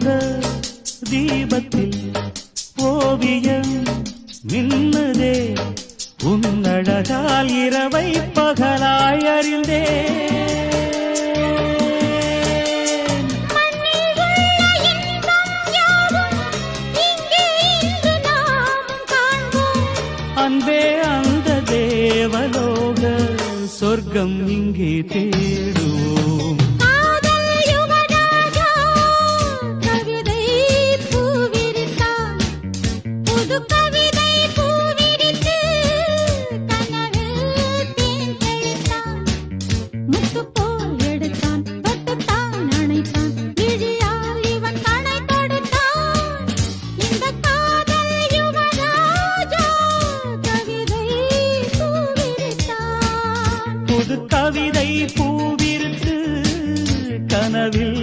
முக தீபத்தில் ஓவியம் மின்னதே உன்னழகால் இரவை பகலாய் அறிந்தே அன்பே அந்த தேவலோக சொர்க்கம் இங்கே தேடுவோம். புது கவிதை பூவிருக்கு கனவில்